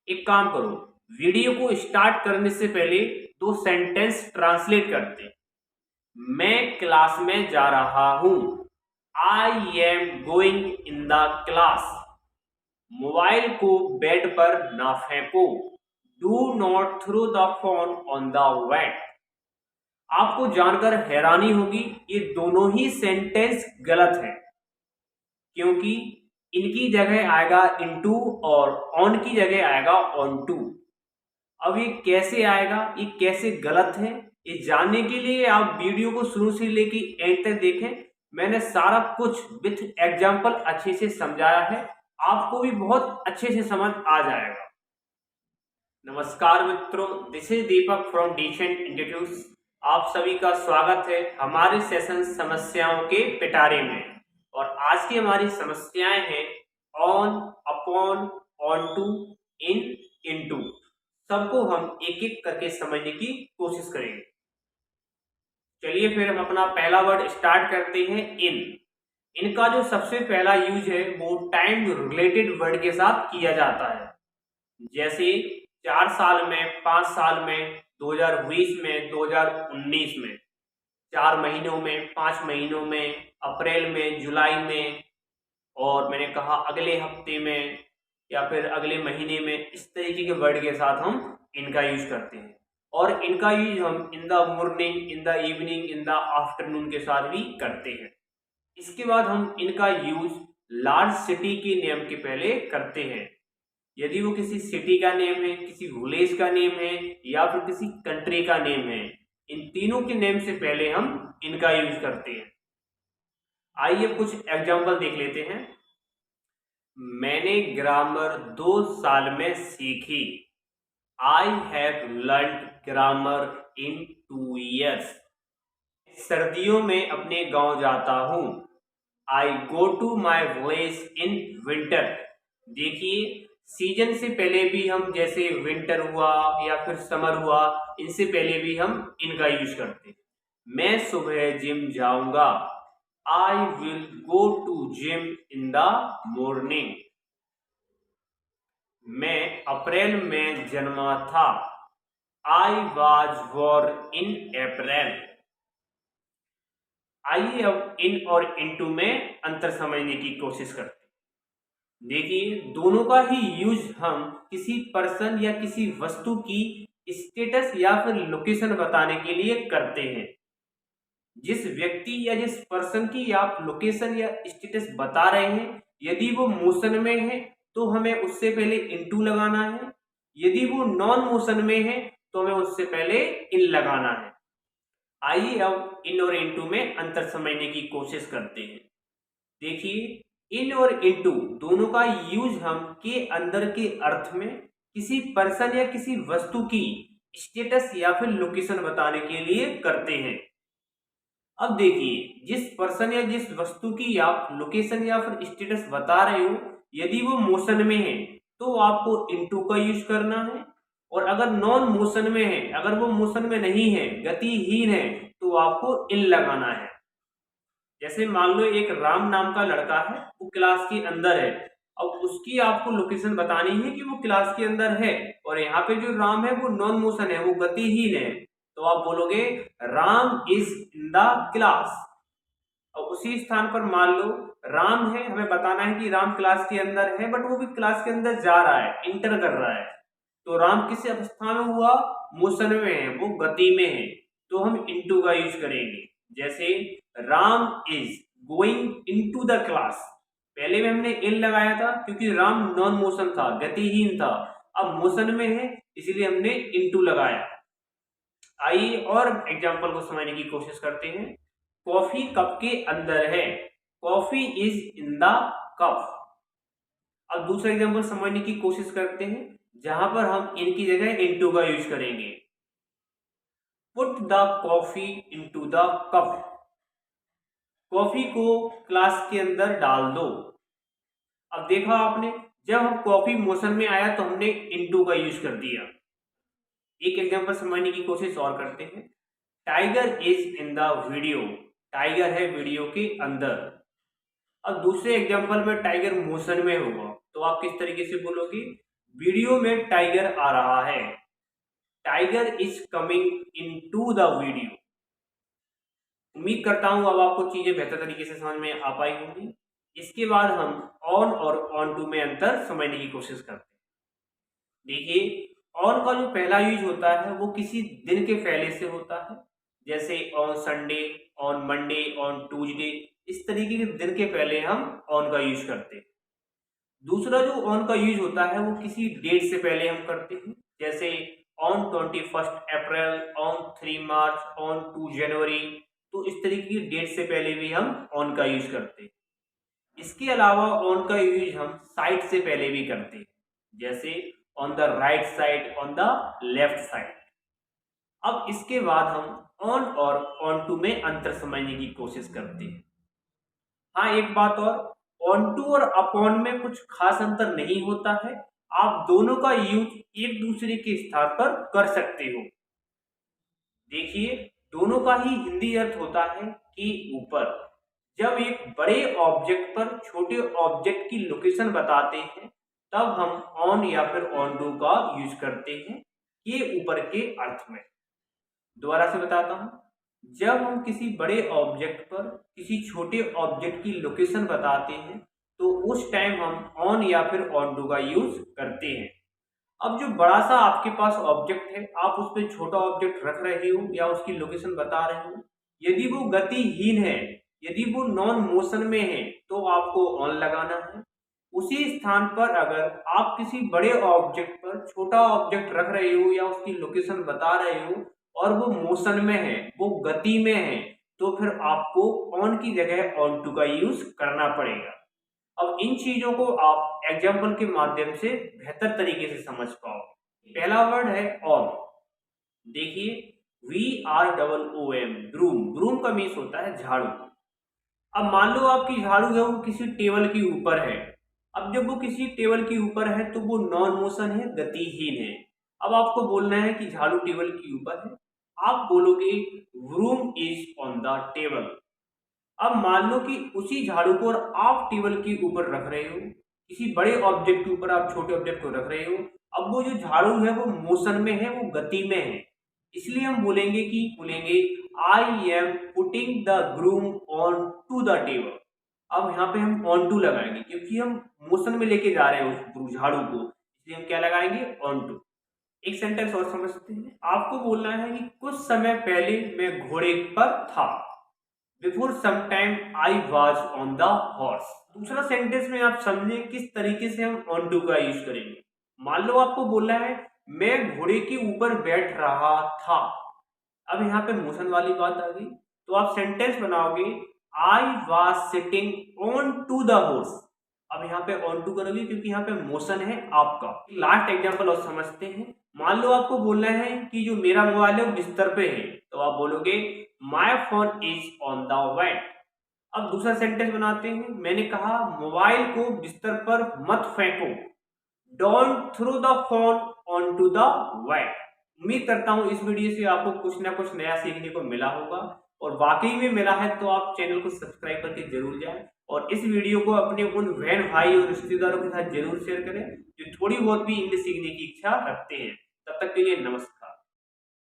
एक काम करो, वीडियो को स्टार्ट करने से पहले दो सेंटेंस ट्रांसलेट करते हैं। मैं क्लास में जा रहा हूं। I am going in the class. Mobile को बेड पर ना फेंको। Do not throw the phone on the bed. आपको जानकर हैरानी होगी, ये दोनों ही सेंटेंस गलत हैं, क्योंकि इनकी जगह आएगा इनटू और ऑन की जगह आएगा ऑन टू। अब ये कैसे आएगा, ये कैसे गलत है, ये जानने के लिए आप वीडियो को शुरू से लेके एंड तक देखें। मैंने सारा कुछ विथ एग्जाम्पल अच्छे से समझाया है, आपको भी बहुत अच्छे से समझ आ जाएगा। नमस्कार मित्रों, this is Deepak from Decent Institute. आप सभी का स्वागत है हमारे सेशन समस्याओं के पिटारे में। और आज की हमारी समस्याएं हैं on, upon, on to, in, into. सबको हम एक एक करके समझने की कोशिश करेंगे। चलिए फिर हम अपना पहला वर्ड स्टार्ट करते हैं, इन। इनका जो सबसे पहला यूज है वो टाइम रिलेटेड वर्ड के साथ किया जाता है। जैसे 4 साल में, 5 साल में, 2020 में, 2019 में, 4 महीनों में, 5 महीनों में, अप्रैल में, जुलाई में, और मैंने कहा अगले हफ्ते में या फिर अगले महीने में। इस तरीके के वर्ड के साथ हम इनका यूज करते हैं। और इनका यूज हम इन the morning, in the evening, in the afternoon के साथ भी करते हैं। इसके बाद हम इनका यूज लार्ज सिटी के नेम के पहले करते हैं। यदि वो किसी सिटी का नेम है, किसी विलेज का नेम है, या फिर किसी कंट्री का नेम है, इन तीनों के नेम से पहले हम इनका यूज करते हैं। आइए कुछ एग्जाम्पल देख लेते हैं। मैंने ग्रामर 2 साल में सीखी। I have learn grammar in 2 years। सर्दियों में अपने गांव जाता हूं। I go to my village in winter. देखिए, सीजन से पहले भी हम, जैसे विंटर हुआ या फिर समर हुआ, इनसे पहले भी हम इनका यूज करते हैं। मैं सुबह जिम जाऊंगा। I will go to gym in the morning. मैं अप्रैल में जन्मा था। I was born in April. आइए अब इन और इनटू में अंतर समझने की कोशिश करते हैं। देखिए, दोनों का ही यूज हम किसी पर्सन या किसी वस्तु की स्टेटस या फिर लोकेशन बताने के लिए करते हैं। जिस व्यक्ति या जिस पर्सन की आप लोकेशन या स्टेटस बता रहे हैं, यदि वो मोशन में है तो हमें उससे पहले इनटू लगाना है। यदि वो नॉन मोशन में है तो हमें उससे पहले इन लगाना है। आइए अब इन और इनटू में अंतर समझने की कोशिश करते हैं। देखिए, इन और इनटू दोनों का यूज हम के अंदर के अर्थ में किसी पर्सन या किसी वस्तु की स्टेटस या फिर लोकेशन बताने के लिए करते हैं। अब देखिए, जिस पर्सन या जिस वस्तु की आप लोकेशन या फिर स्टेटस बता रहे हो, यदि वो मोशन में है तो आपको इनटू का यूज करना है। और अगर नॉन मोशन में है, अगर वो मोशन में नहीं है, गतिहीन है, तो आपको इन लगाना है। जैसे मान लो एक राम नाम का लड़का है, वो क्लास के अंदर है। अब उसकी आपको लोकेशन बतानी है कि वो क्लास के अंदर है, और यहाँ पे जो राम है वो नॉन मोशन है, वो गतिहीन है। तो आप बोलोगे Ram is in the class. और उसी स्थान पर मान लो राम है, हमें बताना है कि राम क्लास के अंदर है, बट वो भी क्लास के अंदर जा रहा है, इंटर कर रहा है। तो राम किस अवस्था में हुआ? मोशन में है, वो गति में है, तो हम इनटू का यूज करेंगे। जैसे Ram is going into the class. पहले में हमने इन लगाया था क्योंकि राम नॉन मोशन था, गतिहीन था। अब मोशन में है इसलिए हमने इनटू लगाया। आइए और एग्जाम्पल को समझने की कोशिश करते हैं। कॉफी कप के अंदर है। Coffee is in the cup. अब दूसरा एग्जाम्पल समझने की कोशिश करते हैं, जहां पर हम इनकी जगह इनटू का यूज करेंगे। Put the coffee into the cup. Coffee को क्लास के अंदर डाल दो। अब देखा आपने, जब हम कॉफी मोशन में आया तो हमने इनटू का यूज कर दिया। एक एग्जाम्पल समझने की कोशिश और करते हैं। Tiger is in the video. Tiger है वीडियो के अंदर। अब दूसरे एग्जाम्पल में टाइगर मोशन में होगा, तो आप किस तरीके से बोलोगे? वीडियो में टाइगर आ रहा है। Tiger is coming in to the video. उम्मीद करता हूं अब आपको चीजें बेहतर तरीके से समझ में आ पाई होंगी। इसके बाद हम ऑन और ऑन टू में अंतर समझने की कोशिश करते हैं। देखिए, ऑन का जो पहला यूज होता है वो किसी दिन के पहले से होता है, जैसे on Sunday, on Monday, on Tuesday. इस तरीके के दिन के पहले हम ऑन का यूज करते हैं। दूसरा जो ऑन का यूज होता है वो किसी डेट से पहले हम करते हैं, जैसे on 21 April, on 3 March, on 2 जनवरी। तो इस तरीके की डेट से पहले भी हम ऑन का यूज करते हैं। इसके अलावा ऑन का यूज हम साइड से पहले भी करते हैं, जैसे on the right side, on the left side. अब इसके बाद हम ऑन और ऑन टू में अंतर समझने की कोशिश करते हैं। हाँ, एक बात और, ऑन टू और अपॉन में कुछ खास अंतर नहीं होता है। आप दोनों का यूज एक दूसरे के स्थान पर कर सकते हो। देखिए, दोनों का ही हिंदी अर्थ होता है कि ऊपर। जब एक बड़े ऑब्जेक्ट पर छोटे ऑब्जेक्ट की लोकेशन बताते हैं तब हम ऑन या फिर ऑन टू का यूज करते हैं, ये ऊपर के अर्थ में। दोबारा से बताता हूं, जब हम किसी बड़े ऑब्जेक्ट पर किसी छोटे ऑब्जेक्ट की लोकेशन बताते हैं तो उस टाइम हम ऑन या फिर ऑन टू का यूज करते हैं। अब जो बड़ा सा आपके पास ऑब्जेक्ट है, आप उस पर छोटा ऑब्जेक्ट रख रहे हो या उसकी लोकेशन बता रहे हो, यदि वो गतिहीन है, यदि वो नॉन मोशन में है, तो आपको ऑन लगाना है। उसी स्थान पर अगर आप किसी बड़े ऑब्जेक्ट पर छोटा ऑब्जेक्ट रख रहे हो या उसकी लोकेशन बता रहे हो और वो मोशन में है, वो गति में है, तो फिर आपको ऑन की जगह ऑन टू का यूज करना पड़ेगा। अब इन चीजों को आप एग्जाम्पल के माध्यम से बेहतर तरीके से समझ पाओगे। पहला वर्ड है ऑन। देखिए, VROOM, ब्रूम। ब्रूम का मीन्स होता है झाड़ू। अब मान लो आपकी झाड़ू है वो किसी टेबल के ऊपर है। अब जब वो किसी टेबल के ऊपर है तो वो नॉन मोशन है, गतिहीन है। अब आपको बोलना है कि झाड़ू टेबल के ऊपर है, आप बोलोगे broom is on the table. अब मान लो कि उसी झाड़ू को आप टेबल के ऊपर रख रहे हो, किसी बड़े ऑब्जेक्ट के ऊपर आप छोटे ऑब्जेक्ट को रख रहे हो। अब वो जो झाड़ू है वो मोशन में है, वो गति में है, इसलिए हम बोलेंगे I am putting the groom on to the table. अब यहाँ पे हम ऑन टू लगाएंगे क्योंकि हम मोशन में लेके जा रहे हैं उस झाड़ू को, इसलिए हम क्या लगाएंगे, ऑन टू। एक सेंटेंस और समझते हैं। आपको बोलना है कि कुछ समय पहले मैं घोड़े पर था। Before some time I was on the horse. दूसरा सेंटेंस में आप समझे किस तरीके से हम ऑन टू का यूज करेंगे। मान लो आपको बोलना है मैं घोड़े के ऊपर बैठ रहा था। अब यहाँ पे मोशन वाली बात आ गई, तो आप सेंटेंस बनाओगे I was sitting on to the horse. अब यहाँ पे ऑन टू करोगे क्योंकि यहाँ पे मोशन है आपका। लास्ट एग्जांपल और समझते हैं। मान लो आपको बोलना है कि जो मेरा मोबाइल है वो बिस्तर पे है, तो आप बोलोगे my phone is on the bed. अब दूसरा सेंटेंस बनाते हैं। मैंने कहा मोबाइल को बिस्तर पर मत फेंको, don't throw the phone on to the bed. उम्मीद करता हूं इस वीडियो से आपको कुछ ना कुछ नया सीखने को मिला होगा, और वाकई में मिला है तो आप चैनल को सब्सक्राइब करके जरूर जाएं और इस वीडियो को अपने उन बहन भाई और रिश्तेदारों के साथ जरूर शेयर करें जो थोड़ी बहुत भी इंग्लिश सीखने की इच्छा रखते हैं। तब तक के लिए नमस्कार।